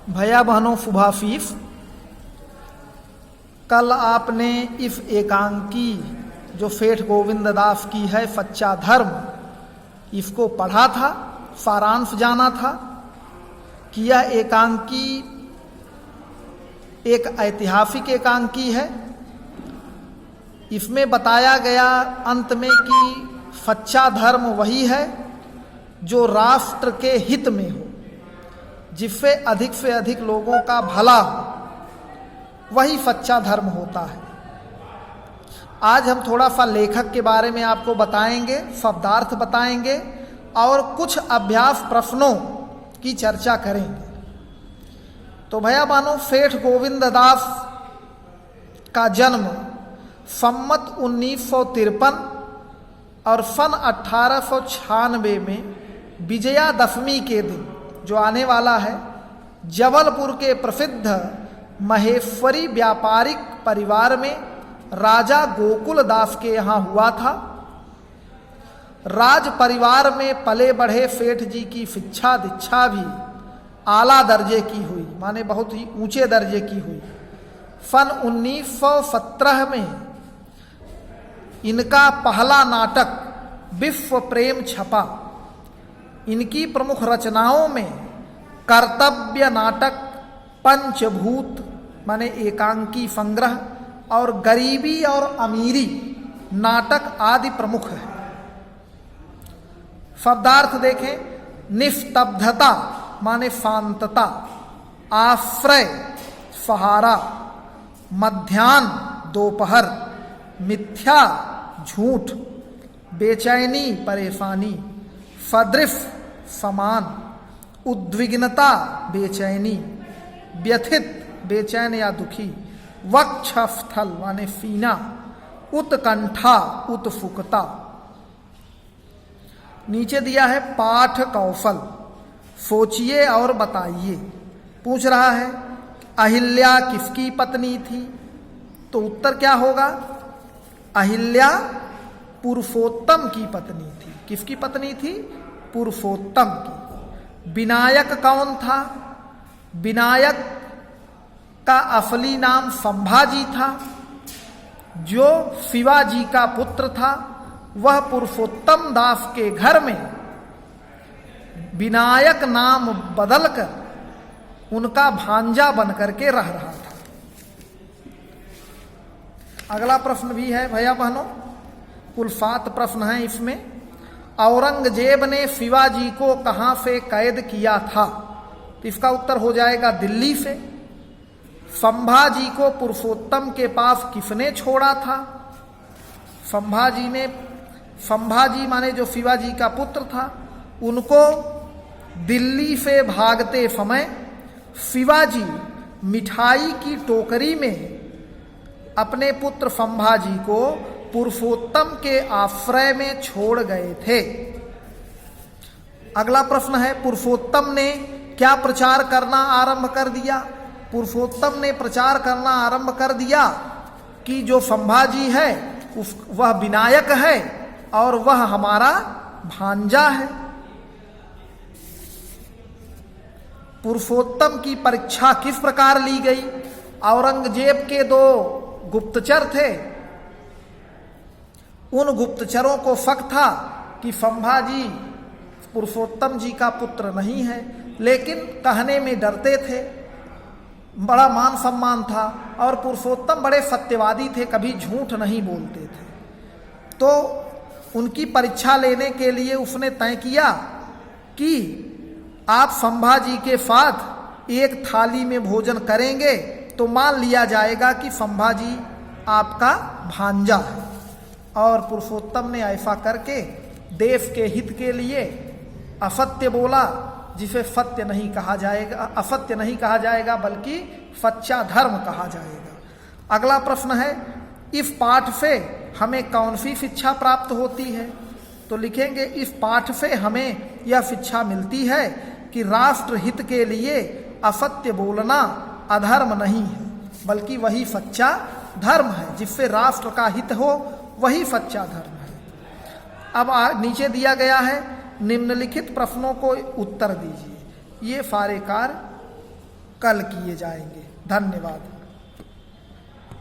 भैया बहनों फुभाफीफ, कल आपने इस एकांकी जो सेठ गोविंद दास की है सच्चा धर्म, इसको पढ़ा था, सारांश जाना था कि यह एकांकी एक ऐतिहासिक एकांकी है। इसमें बताया गया अंत में कि सच्चा धर्म वही है जो राष्ट्र के हित में हो, जिससे अधिक से अधिक लोगों का भला हो, वही सच्चा धर्म होता है। आज हम थोड़ा सा लेखक के बारे में आपको बताएंगे, शब्दार्थ बताएंगे और कुछ अभ्यास प्रश्नों की चर्चा करेंगे। तो भैया बहनों, सेठ गोविंद दास का जन्म सम्मत 1953 और सन 1896 में विजयादशमी के दिन जो आने वाला है, जबलपुर के प्रसिद्ध महेश्वरी व्यापारिक परिवार में राजा गोकुल दास के यहाँ हुआ था। राज परिवार में पले बढ़े सेठ जी की शिक्षा दीक्षा भी आला दर्जे की हुई, माने बहुत ही ऊंचे दर्जे की हुई। सन 1917 में इनका पहला नाटक विश्व प्रेम छपा। इनकी प्रमुख रचनाओं में कर्तव्य नाटक, पंचभूत माने एकांकी संग्रह और गरीबी और अमीरी नाटक आदि प्रमुख है। शब्दार्थ देखें, निस्तब्धता माने शांतता, आश्रय सहारा, मध्याह्न दोपहर, मिथ्या झूठ, बेचैनी परेशानी, सदृश समान, उद्विग्नता बेचैनी, व्यथित बेचैन या दुखी, वक्षस्थल माने सीना, उत्कंठा उत्सुकता। नीचे दिया है पाठ कौशल, सोचिए और बताइए। पूछ रहा है अहिल्या किसकी पत्नी थी, तो उत्तर क्या होगा? अहिल्या पुरुषोत्तम की पत्नी थी। किसकी पत्नी थी? पुरुषोत्तम की। विनायक कौन था? विनायक का असली नाम संभाजी था। जो शिवाजी का पुत्र था वह पुरुषोत्तम दास के घर में विनायक नाम बदलकर उनका भांजा बनकर के रह रहा था। अगला प्रश्न भी है भैया बहनों, कुल 7 प्रश्न हैं इसमें। औरंगजेब ने शिवाजी को कहाँ से कैद किया था? तो इसका उत्तर हो जाएगा दिल्ली से। संभाजी को पुरुषोत्तम के पास किसने छोड़ा था? संभाजी माने जो शिवाजी का पुत्र था, उनको दिल्ली से भागते समय शिवाजी मिठाई की टोकरी में अपने पुत्र संभाजी को पुरुषोत्तम के आश्रय में छोड़ गए थे। अगला प्रश्न है, पुरुषोत्तम ने क्या प्रचार करना आरंभ कर दिया? पुरुषोत्तम ने प्रचार करना आरंभ कर दिया कि जो संभाजी है वह विनायक है और वह हमारा भांजा है। पुरुषोत्तम की परीक्षा किस प्रकार ली गई? औरंगजेब के 2 गुप्तचर थे। उन गुप्तचरों को शक था कि संभाजी पुरुषोत्तम जी का पुत्र नहीं है, लेकिन कहने में डरते थे। बड़ा मान सम्मान था और पुरुषोत्तम बड़े सत्यवादी थे, कभी झूठ नहीं बोलते थे। तो उनकी परीक्षा लेने के लिए उसने तय किया कि आप संभाजी के साथ एक थाली में भोजन करेंगे तो मान लिया जाएगा कि संभाजी आपका भांजा है। और पुरुषोत्तम ने ऐसा करके देश के हित के लिए असत्य बोला, जिसे सत्य नहीं कहा जाएगा, असत्य नहीं कहा जाएगा बल्कि सच्चा धर्म कहा जाएगा। अगला प्रश्न है, इस पाठ से हमें कौन सी शिक्षा प्राप्त होती है? तो लिखेंगे, इस पाठ से हमें यह शिक्षा मिलती है कि राष्ट्र हित के लिए असत्य बोलना अधर्म नहीं है, बल्कि वही सच्चा धर्म है। जिससे राष्ट्र का हित हो वही सच्चा धर्म है। अब नीचे दिया गया है, निम्नलिखित प्रश्नों को उत्तर दीजिए। ये सारे कार्य कल किए जाएंगे। धन्यवाद।